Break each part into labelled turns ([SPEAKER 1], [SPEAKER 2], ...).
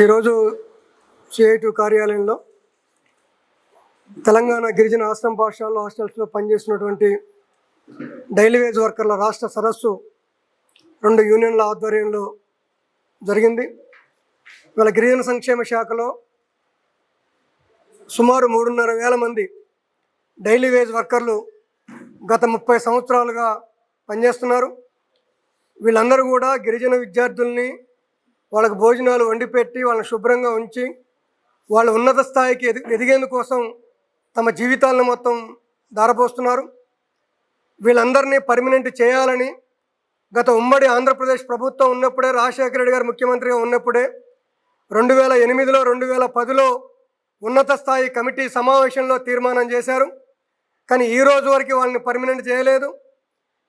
[SPEAKER 1] ఈరోజు సిఐటి కార్యాలయంలో తెలంగాణ గిరిజన ఆశ్రమ పాఠశాలలో హాస్టల్స్లో పనిచేస్తున్నటువంటి డైలీ వేజ్ వర్కర్ల రాష్ట్ర సదస్సు 2 యూనియన్ల ఆధ్వర్యంలో జరిగింది. ఇవాళ గిరిజన సంక్షేమ శాఖలో సుమారు 3,500 మంది డైలీ వేజ్ వర్కర్లు గత 30 సంవత్సరాలుగా పనిచేస్తున్నారు. వీళ్ళందరూ కూడా గిరిజన విద్యార్థుల్ని వాళ్ళకి భోజనాలు వండి పెట్టి వాళ్ళని శుభ్రంగా ఉంచి వాళ్ళ ఉన్నత స్థాయికి ఎదిగేందుకోసం తమ జీవితాలను మొత్తం దారపోస్తున్నారు. వీళ్ళందరినీ పర్మనెంట్ చేయాలని గత ఉమ్మడి ఆంధ్రప్రదేశ్ ప్రభుత్వం ఉన్నప్పుడే, రాజశేఖర రెడ్డి గారు ముఖ్యమంత్రిగా ఉన్నప్పుడే 2008లో 2010లో ఉన్నత స్థాయి కమిటీ సమావేశంలో తీర్మానం చేశారు. కానీ ఈ రోజు వరకు వాళ్ళని పర్మనెంట్ చేయలేదు.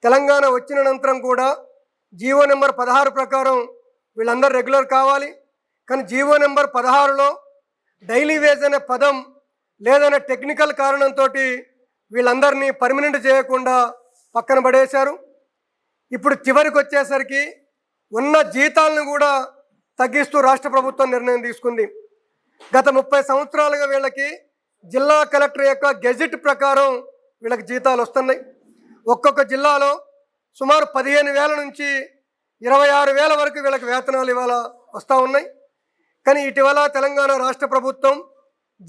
[SPEAKER 1] తెలంగాణ వచ్చిన అనంతరం కూడా జీవో నెంబర్ 16 ప్రకారం వీళ్ళందరూ రెగ్యులర్ కావాలి. కానీ జీవో నెంబర్ 16లో డైలీ వేజ్ అనే పదం లేదనే టెక్నికల్ కారణంతో వీళ్ళందరినీ పర్మనెంట్ చేయకుండా పక్కన పడేశారు. ఇప్పుడు చివరికి వచ్చేసరికి ఉన్న జీతాలను కూడా తగ్గిస్తూ రాష్ట్ర ప్రభుత్వం నిర్ణయం తీసుకుంది. గత 30 సంవత్సరాలుగా వీళ్ళకి జిల్లా కలెక్టర్ యొక్క గెజెట్ ప్రకారం వీళ్ళకి జీతాలు వస్తున్నాయి. ఒక్కొక్క జిల్లాలో సుమారు 15,000 నుంచి 26,000 వరకు వీళ్ళకి వేతనాలు ఇవాళ వస్తూ ఉన్నాయి. కానీ ఇటీవల తెలంగాణ రాష్ట్ర ప్రభుత్వం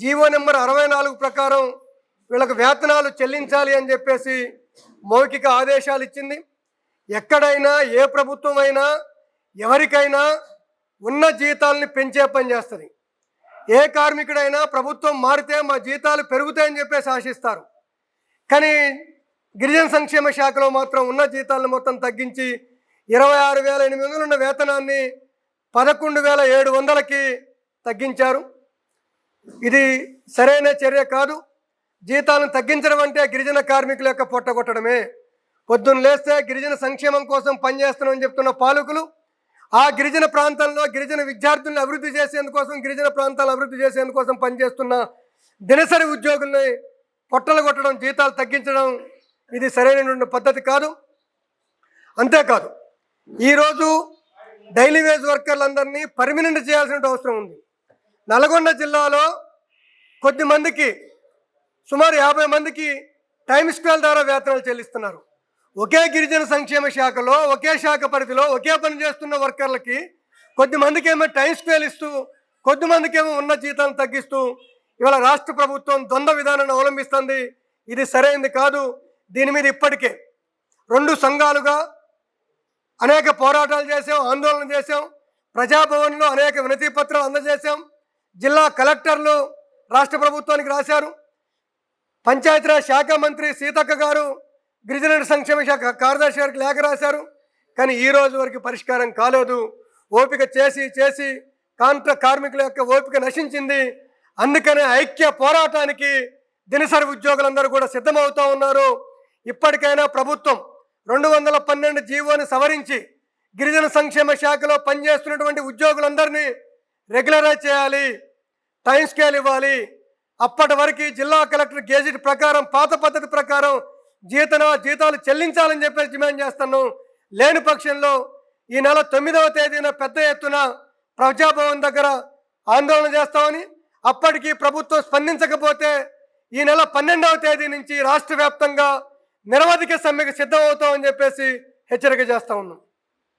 [SPEAKER 1] జీవో నెంబర్ 64 ప్రకారం వీళ్ళకి వేతనాలు చెల్లించాలి అని చెప్పేసి మౌఖిక ఆదేశాలు ఇచ్చింది. ఎక్కడైనా ఏ ప్రభుత్వం అయినా ఎవరికైనా ఉన్న జీతాలని పెంచే పని చేస్తుంది. ఏ కార్మికుడైనా ప్రభుత్వం మారితే మా జీతాలు పెరుగుతాయని చెప్పేసి ఆశిస్తారు. కానీ గిరిజన సంక్షేమ శాఖలో మాత్రం ఉన్న జీతాలను మొత్తం తగ్గించి 26,800 ఉన్న వేతనాన్ని 11,700కి తగ్గించారు. ఇది సరైన చర్య కాదు. జీతాలను తగ్గించడం అంటే గిరిజన కార్మికుల యొక్క పొట్టగొట్టడమే. పొద్దున్న లేస్తే గిరిజన సంక్షేమం కోసం పనిచేస్తున్నామని చెప్తున్న పాలకులు ఆ గిరిజన ప్రాంతంలో గిరిజన విద్యార్థులను అభివృద్ధి చేసేందుకోసం, గిరిజన ప్రాంతాలను అభివృద్ధి చేసేందుకోసం పనిచేస్తున్న దినసరి ఉద్యోగుల్ని పొట్టలు కొట్టడం, జీతాలు తగ్గించడం ఇది సరైనటువంటి పద్ధతి కాదు. అంతేకాదు, ఈరోజు డైలీ వేజ్ వర్కర్లందరినీ పర్మనెంట్ చేయాల్సిన అవసరం ఉంది. నల్గొండ జిల్లాలో కొద్దిమందికి సుమారు 50 మందికి టైమ్ స్కేల్ ద్వారా వేతనాలు చెల్లిస్తున్నారు. ఒకే గిరిజన సంక్షేమ శాఖలో ఒకే శాఖ పరిధిలో ఒకే పని చేస్తున్న వర్కర్లకి కొద్దిమందికి ఏమో టైమ్ స్కేల్ ఇస్తూ కొద్దిమందికి ఏమో ఉన్న జీతాలను తగ్గిస్తూ ఇవాళ రాష్ట్ర ప్రభుత్వం ద్వంద్వ విధానాన్ని అవలంబిస్తుంది. ఇది సరైనది కాదు. దీని మీద ఇప్పటికే 2 సంఘాలుగా అనేక పోరాటాలు చేసాం, ఆందోళన చేసాం, ప్రజాభవన్లో అనేక వినతి పత్రాలు అందజేశాం, జిల్లా కలెక్టర్లు రాష్ట్ర ప్రభుత్వానికి రాశారు, పంచాయతీరాజ్ శాఖ మంత్రి సీతక్క గారు గిరిజన సంక్షేమ శాఖ కార్యదర్శి గారికి లేఖ రాశారు. కానీ ఈ రోజు వరకు పరిష్కారం కాలేదు. ఓపిక చేసి కార్మికుల యొక్క ఓపిక నశించింది. అందుకనే ఐక్య పోరాటానికి దినసరి ఉద్యోగులందరూ కూడా సిద్ధమవుతూ ఉన్నారు. ఇప్పటికైనా ప్రభుత్వం 212 జీవోని సవరించి గిరిజన సంక్షేమ శాఖలో పనిచేస్తున్నటువంటి ఉద్యోగులందరినీ రెగ్యులరైజ్ చేయాలి, టైం స్కేల్ ఇవ్వాలి. అప్పటి వరకు జిల్లా కలెక్టర్ గెజెట్ ప్రకారం, పాత పద్ధతి ప్రకారం జీతాలు చెల్లించాలని చెప్పేసి డిమాండ్ చేస్తున్నాం. లేని పక్షంలో ఈ నెల 9వ తేదీన పెద్ద ఎత్తున ప్రజాభవన్ దగ్గర ఆందోళన చేస్తామని, అప్పటికి ప్రభుత్వం స్పందించకపోతే ఈ నెల 12వ తేదీ నుంచి రాష్ట్ర వ్యాప్తంగా నిరవధిక సమ్మెకు సిద్ధమవుతామని చెప్పేసి హెచ్చరిక చేస్తా ఉన్నాం.